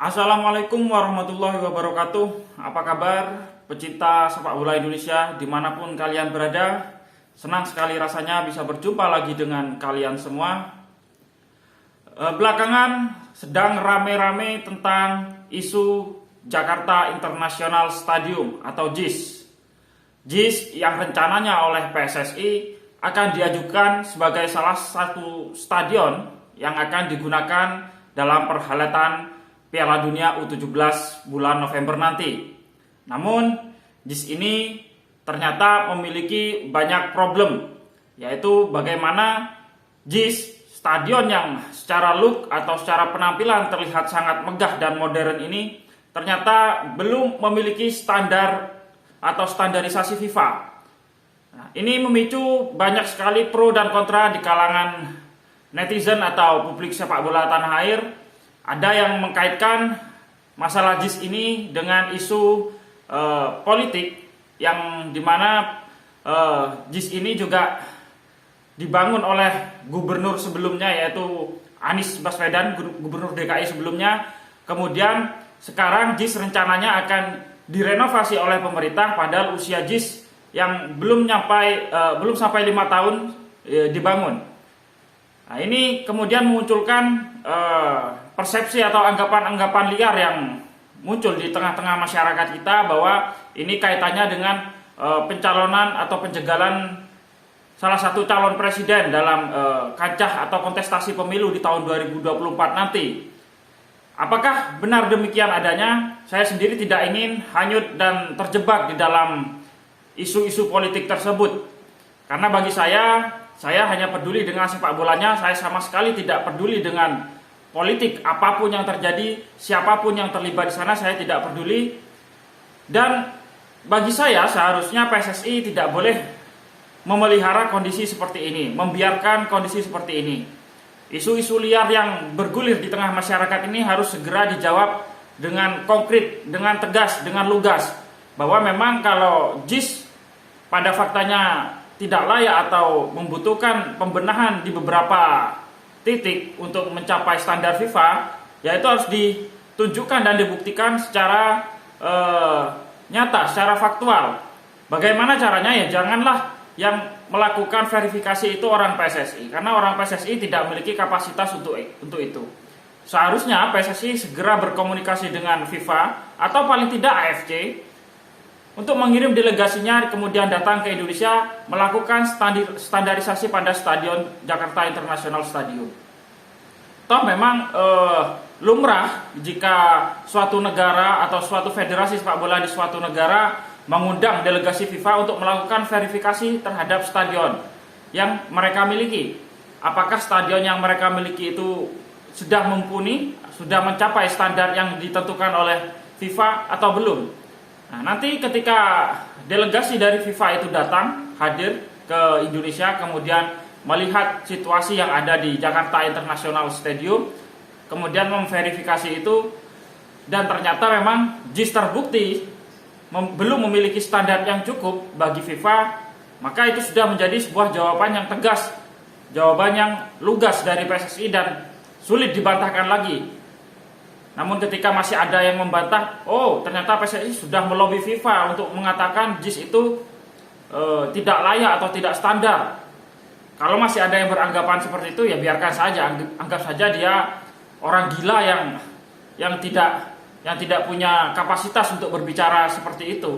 Assalamualaikum warahmatullahi wabarakatuh. Apa kabar pecinta sepak bola Indonesia dimanapun kalian berada? Senang sekali rasanya bisa berjumpa lagi dengan kalian semua. Belakangan sedang rame-rame tentang isu Jakarta International Stadium atau JIS. JIS yang rencananya oleh PSSI akan diajukan sebagai salah satu stadion yang akan digunakan dalam perhelatan Piala Dunia U17 bulan November nanti. Namun, JIS ini ternyata memiliki banyak problem, yaitu bagaimana JIS, stadion yang secara look atau secara penampilan terlihat sangat megah dan modern ini, ternyata belum memiliki standar atau standarisasi FIFA. Nah, ini memicu banyak sekali pro dan kontra di kalangan netizen atau publik sepak bola tanah air. Ada yang mengkaitkan masalah JIS ini dengan isu politik yang dimana JIS ini juga dibangun oleh gubernur sebelumnya, yaitu Anies Baswedan, gubernur DKI sebelumnya. Kemudian sekarang JIS rencananya akan direnovasi oleh pemerintah, padahal usia JIS yang belum sampai 5 tahun dibangun. Nah, ini kemudian memunculkan persepsi atau anggapan-anggapan liar yang muncul di tengah-tengah masyarakat kita bahwa ini kaitannya dengan pencalonan atau penjagalan salah satu calon presiden dalam kancah atau kontestasi pemilu di tahun 2024 nanti. Apakah benar demikian adanya? Saya sendiri tidak ingin hanyut dan terjebak di dalam isu-isu politik tersebut. Karena bagi saya hanya peduli dengan sepak bolanya. Saya sama sekali tidak peduli dengan politik apapun yang terjadi, siapapun yang terlibat di sana, saya tidak peduli. Dan bagi saya seharusnya PSSI tidak boleh memelihara kondisi seperti ini, membiarkan kondisi seperti ini. Isu-isu liar yang bergulir di tengah masyarakat ini harus segera dijawab dengan konkret, dengan tegas, dengan lugas, bahwa memang kalau JIS pada faktanya tidak layak atau membutuhkan pembenahan di beberapa titik untuk mencapai standar FIFA, yaitu harus ditunjukkan dan dibuktikan secara nyata, secara faktual. Bagaimana caranya? Ya janganlah yang melakukan verifikasi itu orang PSSI, karena orang PSSI tidak memiliki kapasitas untuk itu. Seharusnya PSSI segera berkomunikasi dengan FIFA atau paling tidak AFC untuk mengirim delegasinya kemudian datang ke Indonesia melakukan standarisasi pada Stadion Jakarta International Stadium. Toh memang lumrah jika suatu negara atau suatu federasi sepak bola di suatu negara mengundang delegasi FIFA untuk melakukan verifikasi terhadap stadion yang mereka miliki. Apakah stadion yang mereka miliki itu sudah mumpuni, sudah mencapai standar yang ditentukan oleh FIFA atau belum? Nah, nanti ketika delegasi dari FIFA itu datang, hadir ke Indonesia, kemudian melihat situasi yang ada di Jakarta International Stadium, kemudian memverifikasi itu, dan ternyata memang JIS terbukti belum memiliki standar yang cukup bagi FIFA, maka itu sudah menjadi sebuah jawaban yang tegas, jawaban yang lugas dari PSSI dan sulit dibantahkan lagi. Namun ketika masih ada yang membantah, oh ternyata PSSI sudah melobi FIFA untuk mengatakan JIS itu tidak layak atau tidak standar. Kalau masih ada yang beranggapan seperti itu, ya biarkan saja, anggap saja dia orang gila yang tidak punya kapasitas untuk berbicara seperti itu.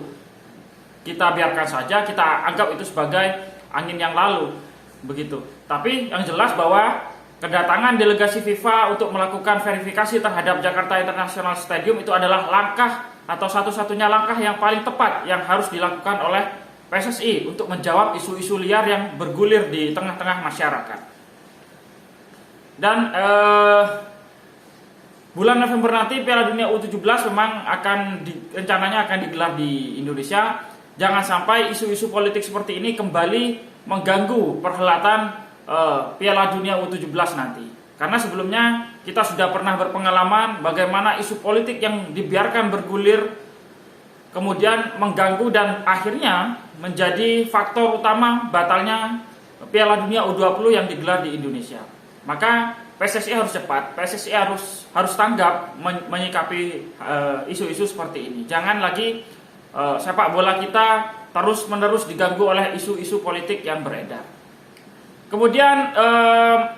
Kita biarkan saja, kita anggap itu sebagai angin yang lalu, begitu. Tapi yang jelas bahwa kedatangan delegasi FIFA untuk melakukan verifikasi terhadap Jakarta International Stadium itu adalah langkah atau satu-satunya langkah yang paling tepat yang harus dilakukan oleh PSSI untuk menjawab isu-isu liar yang bergulir di tengah-tengah masyarakat. Dan bulan November nanti Piala Dunia U17 memang rencananya akan digelar di Indonesia. Jangan sampai isu-isu politik seperti ini kembali mengganggu perhelatan Piala Dunia U17 nanti. Karena sebelumnya kita sudah pernah berpengalaman bagaimana isu politik yang dibiarkan bergulir kemudian mengganggu dan akhirnya menjadi faktor utama batalnya Piala Dunia U20 yang digelar di Indonesia. Maka PSSI harus cepat, PSSI harus tanggap menyikapi isu-isu seperti ini. Jangan lagi sepak bola kita terus-menerus diganggu oleh isu-isu politik yang beredar. Kemudian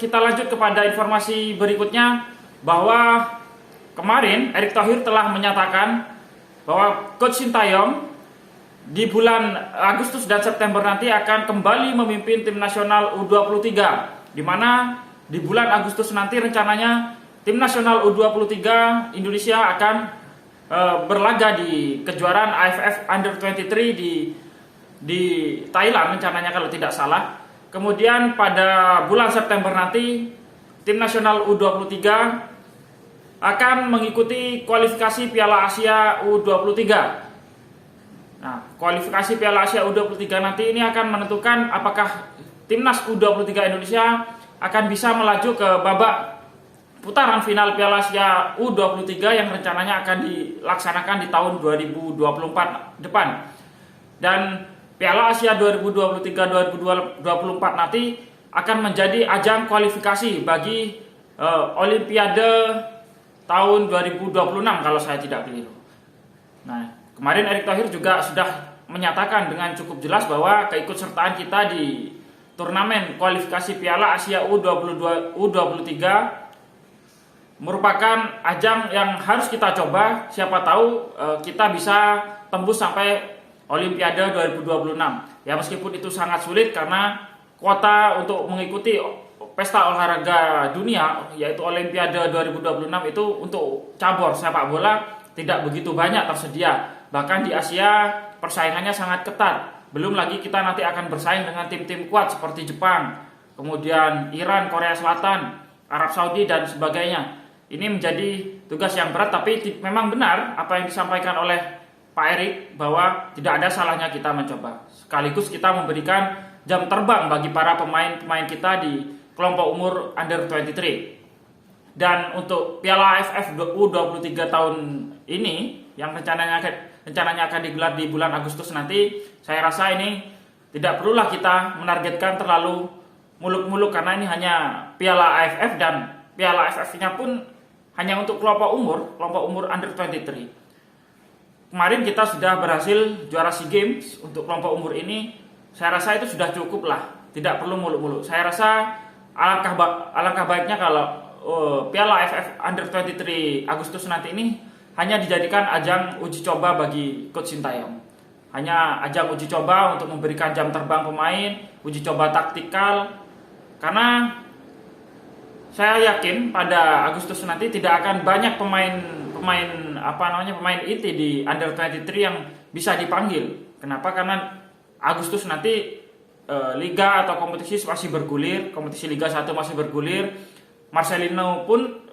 kita lanjut kepada informasi berikutnya, bahwa kemarin Erick Thohir telah menyatakan bahwa Coach Sintayong di bulan Agustus dan September nanti akan kembali memimpin tim nasional U23, di mana di bulan Agustus nanti rencananya tim nasional U23 Indonesia akan berlaga di kejuaraan AFF Under 23 di Thailand rencananya kalau tidak salah. Kemudian pada bulan September nanti tim nasional U23 akan mengikuti kualifikasi Piala Asia U23. Nah, kualifikasi Piala Asia U23 nanti ini akan menentukan apakah timnas U23 Indonesia akan bisa melaju ke babak putaran final Piala Asia U23 yang rencananya akan dilaksanakan di tahun 2024 depan. Dan Piala Asia 2023-2024 nanti akan menjadi ajang kualifikasi bagi Olimpiade tahun 2026 kalau saya tidak keliru. Nah, kemarin Erick Thohir juga sudah menyatakan dengan cukup jelas bahwa keikutsertaan kita di turnamen kualifikasi Piala Asia U23 merupakan ajang yang harus kita coba. Siapa tahu kita bisa tembus sampai Olimpiade 2026. Ya, meskipun itu sangat sulit karena kuota untuk mengikuti pesta olahraga dunia yaitu Olimpiade 2026 itu untuk cabur sepak bola tidak begitu banyak tersedia. Bahkan di Asia persaingannya sangat ketat. Belum lagi kita nanti akan bersaing dengan tim-tim kuat seperti Jepang, kemudian Iran, Korea Selatan, Arab Saudi dan sebagainya. Ini menjadi tugas yang berat, tapi memang benar apa yang disampaikan oleh Pak Erick bahwa tidak ada salahnya kita mencoba. Sekaligus kita memberikan jam terbang bagi para pemain-pemain kita di kelompok umur under 23. Dan untuk Piala AFF U23 tahun ini yang rencananya akan digelar di bulan Agustus nanti, saya rasa ini tidak perlulah kita menargetkan terlalu muluk-muluk karena ini hanya Piala AFF dan Piala AFF-nya pun hanya untuk kelompok umur under 23. Kemarin kita sudah berhasil juara SEA Games untuk kelompok umur ini, saya rasa itu sudah cukup lah, tidak perlu muluk-muluk. Saya rasa alangkah baiknya kalau Piala AFF Under 23 Agustus nanti ini hanya dijadikan ajang uji coba bagi Coach Sintayong. Hanya ajang uji coba untuk memberikan jam terbang pemain, uji coba taktikal. Karena saya yakin pada Agustus nanti tidak akan banyak pemain inti di Under 23 yang bisa dipanggil. Kenapa? Karena Agustus nanti liga atau kompetisi masih bergulir, kompetisi Liga 1 masih bergulir. Marcelino pun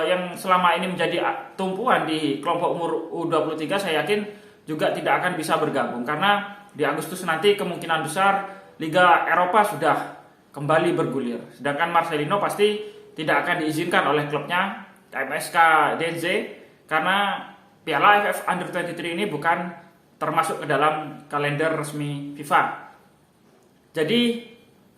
yang selama ini menjadi tumpuan di kelompok umur U23 saya yakin juga tidak akan bisa bergabung karena di Agustus nanti kemungkinan besar Liga Eropa sudah kembali bergulir. Sedangkan Marcelino pasti tidak akan diizinkan oleh klubnya KMSK DNZ karena Piala AFF Under 23 ini bukan termasuk ke dalam kalender resmi FIFA. Jadi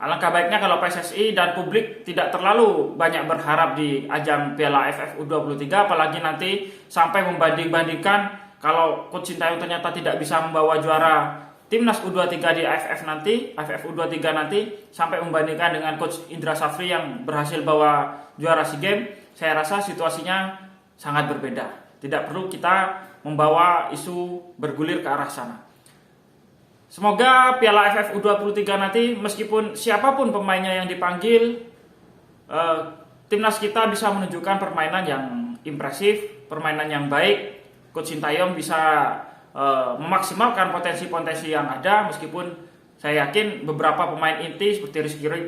alangkah baiknya kalau PSSI dan publik tidak terlalu banyak berharap di ajang Piala AFF U23, apalagi nanti sampai membanding-bandingkan kalau Coach Sintayong ternyata tidak bisa membawa juara timnas U23 di AFF U23 nanti, sampai membandingkan dengan Coach Indra Safri yang berhasil bawa juara SEA Games, saya rasa situasinya sangat berbeda. Tidak perlu kita membawa isu bergulir ke arah sana. Semoga Piala AFF U23 nanti meskipun siapapun pemainnya yang dipanggil, timnas kita bisa menunjukkan permainan yang impresif, permainan yang baik. Coach Sintayong bisa memaksimalkan potensi-potensi yang ada, meskipun saya yakin beberapa pemain inti seperti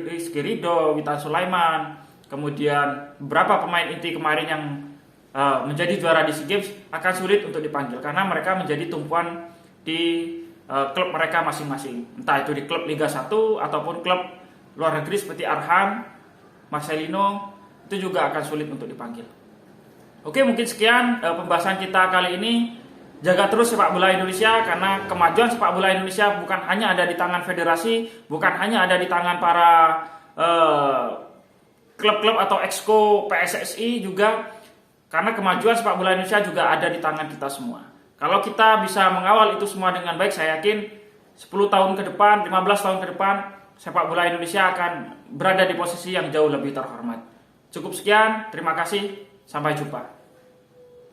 Rizky Ridho, Witan Sulaiman, kemudian beberapa pemain inti kemarin yang menjadi juara di SEA Games akan sulit untuk dipanggil karena mereka menjadi tumpuan di klub mereka masing-masing, entah itu di klub Liga 1 ataupun klub luar negeri seperti Arhan, Marcelino, itu juga akan sulit untuk dipanggil. Oke, mungkin sekian pembahasan kita kali ini. Jaga terus sepak bola Indonesia karena kemajuan sepak bola Indonesia bukan hanya ada di tangan federasi, bukan hanya ada di tangan para klub-klub atau exco PSSI juga, karena kemajuan sepak bola Indonesia juga ada di tangan kita semua. Kalau kita bisa mengawal itu semua dengan baik, saya yakin 10 tahun ke depan, 15 tahun ke depan, sepak bola Indonesia akan berada di posisi yang jauh lebih terhormat. Cukup sekian, terima kasih, sampai jumpa.